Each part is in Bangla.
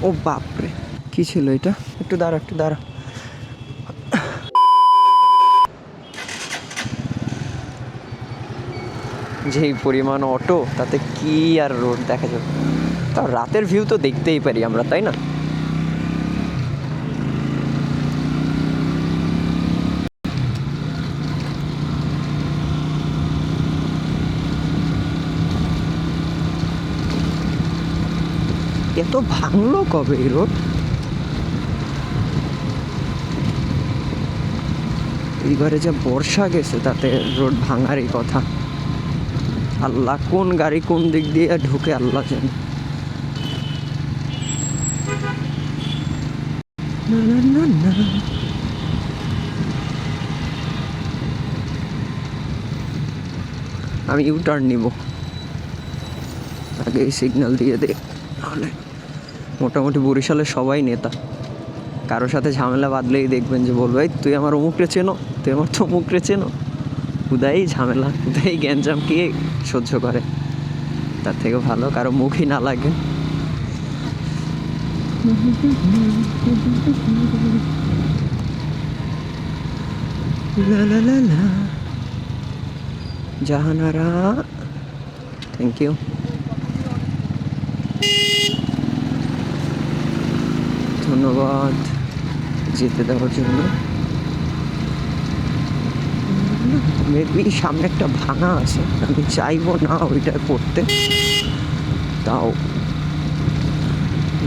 ও বাপরে, কি ছিল এটা? একটু দাঁড়া, একটু দাঁড়া। যেই পরিমাণ অটো, তাতে কি আর রোড দেখা যাবে। তাও রাতের ভিউ তো দেখতেই পারি আমরা, তাই না? এত ভাঙলো কবে এই রোড? এইবারে যা বর্ষা গেছে তাতে রোড ভাঙারই কথা। আল্লাহ, কোন গাড়ি কোন দিক দিয়ে ঢুকে আল্লাহ জানে। আমি ইউটার্ন নিব, আগে সিগন্যাল দিয়ে দে। নাহলে মোটামুটি বরিশালের সবাই নেতা, কারোর সাথে ঝামেলা বাঁধলেই দেখবেন যে বলবো, এই তুই আমার অমুকরে চেনো, তুই আমার তো অমুকরে চেনো। হুদাই ঝামেলা, হুদাই গ্যাঞ্জাম কে সহ্য করে? তার থেকে ভালো কারো মুখই না লাগে। জাহানারা, থ্যাংক ইউ, ধন্যবাদ যেতে দেওয়ার জন্য। মেবি সামনে একটা ভাঙা আছে, আমি চাইবো না ওইটা করতে। তাও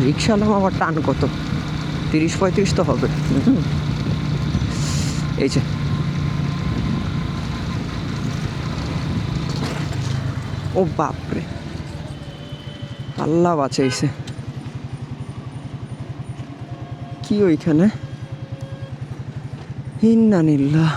রিক্সালাম আবার টান কত, 30-35 তো হবে। এই যে ও বাপরে, আল্লাহ বাঁচাইছে। কি ওইখানে? ইন্নালিল্লাহ।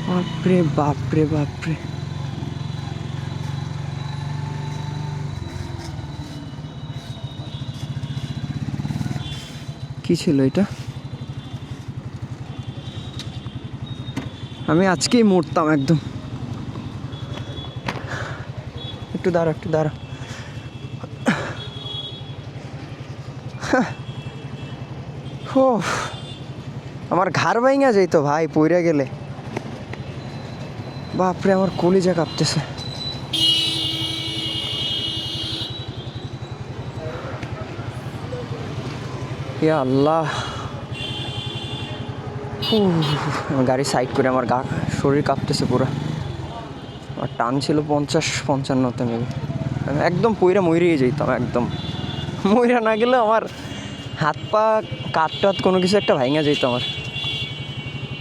বাপরে বাপরে বাপরে, কি ছিল এটা? আমি আজকেই মরতাম একদম। একটু দাঁড়া, একটু দাঁড়া। ও, আমার ঘাড় ভাঙা যাইতো ভাই পইরা গেলে। বাপরে, আমার কলিজা কাঁপতেছে। ইয়া আল্লাহ। গাড়ি সাইড করে, আমার শরীর কাঁপতেছে পুরো। আর টান ছিল 50-55তে মেবি। একদম পইরা মইরেই যেতাম, একদম মইরা না গেলে আমার হাত পা কাঠ টাত কোনো কিছু একটা ভাঙা যেত আমার।